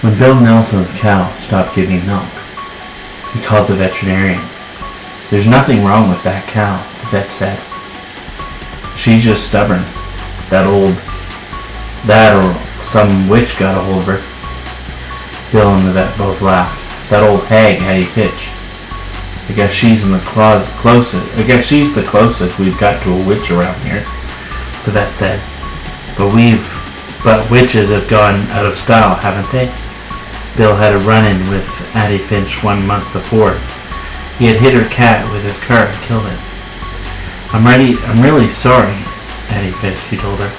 When Bill Nelson's cow stopped giving milk, he called the veterinarian. "There's nothing wrong with that cow," the vet said. "She's just stubborn. That or some witch got a hold of her." Bill and the vet both laughed. "That old hag, Hattie Fitch. I guess she's the closest we've got to a witch around here," the vet said. But witches have gone out of style, haven't they? Bill had a run-in with Hattie Finch 1 month before. He had hit her cat with his car and killed it. I'm really sorry, Hattie Finch, he told her.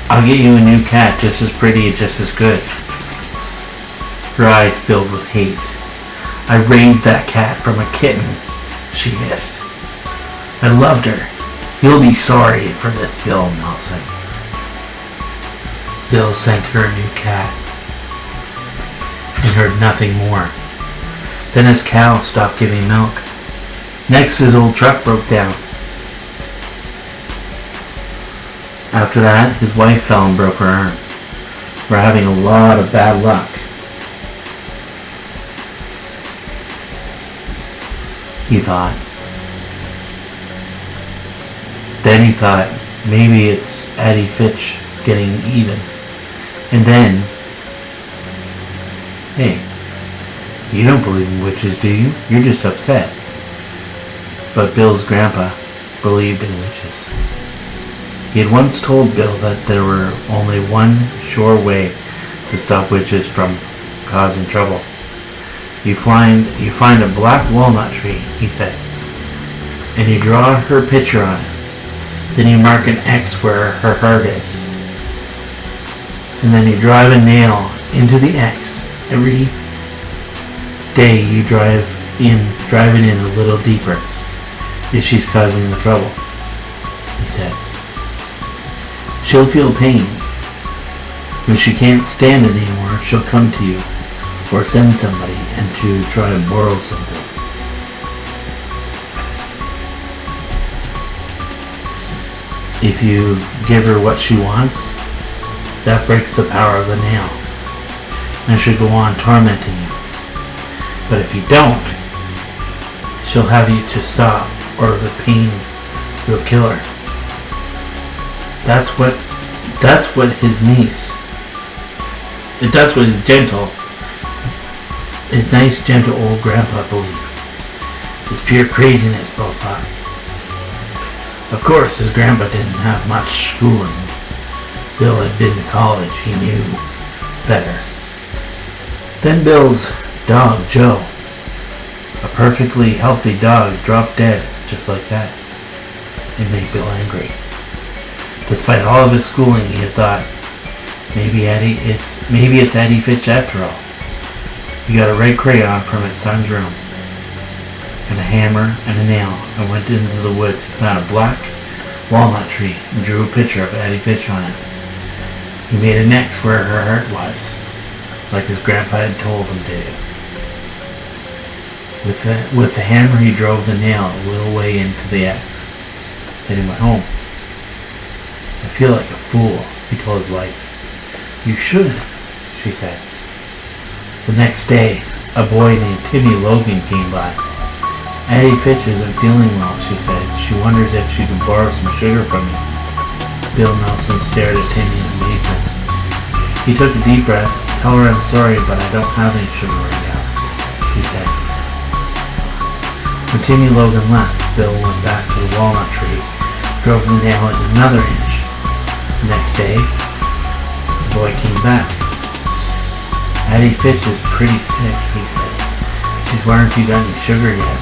"I'll get you a new cat, just as pretty and just as good." Her eyes filled with hate. "I raised that cat from a kitten," she hissed. "I loved her. You'll be sorry for this, Bill Nelson." Bill sent her a new cat and heard nothing more. Then his cow stopped giving milk. Next, his old truck broke down. After that, his wife fell and broke her arm. "We're having a lot of bad luck." He thought. Then he thought, maybe it's Hattie Fitch getting even. And then, "Hey, you don't believe in witches, do you? You're just upset." But Bill's grandpa believed in witches. He had once told Bill that there were only one sure way to stop witches from causing trouble. You find a black walnut tree, he said, and you draw her picture on it. Then you mark an X where her heart is. And then you drive a nail into the X. Every day you drive it in a little deeper if she's causing the trouble, he said. She'll feel pain. When she can't stand it anymore, she'll come to you or send somebody and to try and borrow something. If you give her what she wants, that breaks the power of the nail, and she'll go on tormenting you. But if you don't, she'll have you to stop, or the pain will kill her. That's what his niece, that's what his nice, gentle old grandpa believed. It's pure craziness, Bill thought. Of course, his grandpa didn't have much schooling. Bill had been to college. He knew better. Then Bill's dog, Joe, a perfectly healthy dog, dropped dead just like that. It made Bill angry. Despite all of his schooling, he had thought, maybe it's Hattie Fitch after all. He got a red crayon from his son's room, and a hammer and a nail, and went into the woods. He found a black walnut tree and drew a picture of Hattie Fitch on it. He made an X where her heart was, like his grandpa had told him to. With the hammer, he drove the nail a little way into the X. Then he went home. I feel like a fool, he told his wife. You shouldn't, she said. The next day, a boy named Timmy Logan came by. Hattie Fitch isn't feeling well, she said. She wonders if she can borrow some sugar from you. Bill Nelson stared at Timmy in amazement. He took a deep breath. Tell her I'm sorry, but I don't have any sugar right now, he said. When Timmy Logan left, Bill went back to the walnut tree, drove the nail in another inch. The next day, the boy came back. Hattie Fitch is pretty sick, he said. She's wondering if you got any sugar yet.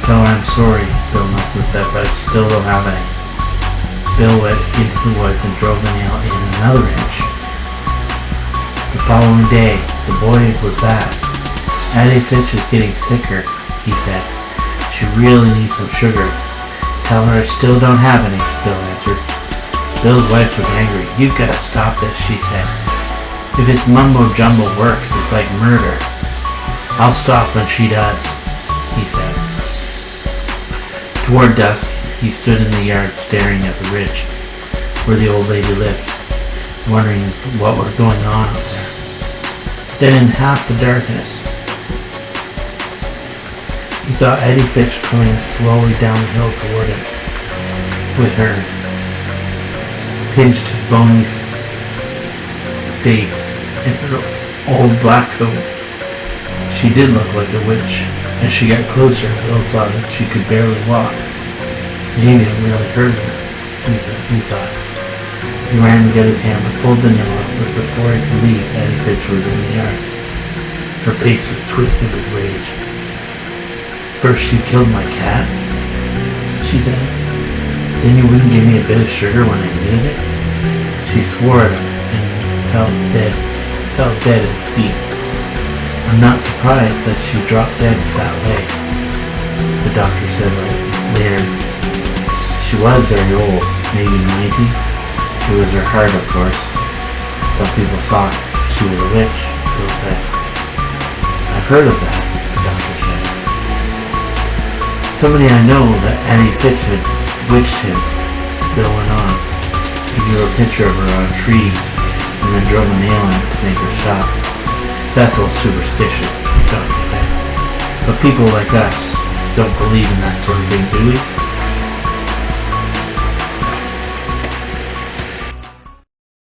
Tell her I'm sorry, Bill Nelson said, but I still don't have any. Bill went into the woods and drove the nail in another inch. The following day, the boy was back. Hattie Fitch is getting sicker, he said. She really needs some sugar. Tell her I still don't have any, Bill answered. Bill's wife was angry. You've got to stop this, she said. If this mumbo-jumbo works, it's like murder. I'll stop when she does, he said. Toward dusk, he stood in the yard staring at the ridge where the old lady lived, wondering what was going on up there. Then in half the darkness, he saw Eddie Fitch coming slowly down the hill toward him, with her pinched, bony face and her old black coat. She did look like a witch. As she got closer, Bill saw that she could barely walk. Maybe it really hurt her, he thought. He ran to get his hammer, pulled the nail out, but before he could leave, Eddie Fitch was in the yard. Her face was twisted with rage. "First you killed my cat," she said. "Then you wouldn't give me a bit of sugar when I needed it." She swore at him and fell dead at his feet. "I'm not surprised that she dropped dead that way," the doctor said later. "She was very old, maybe 90. It was her heart, of course. Some people thought she was a witch," Bill said. "I've heard of that," the doctor said. "Somebody I know that Eddie Fitch had witched him," Bill went on. "He drew a picture of her on a tree and then drove a nail in it to make her stop. That's all superstition," the doctor said. "But people like us don't believe in that sort of thing, do we?"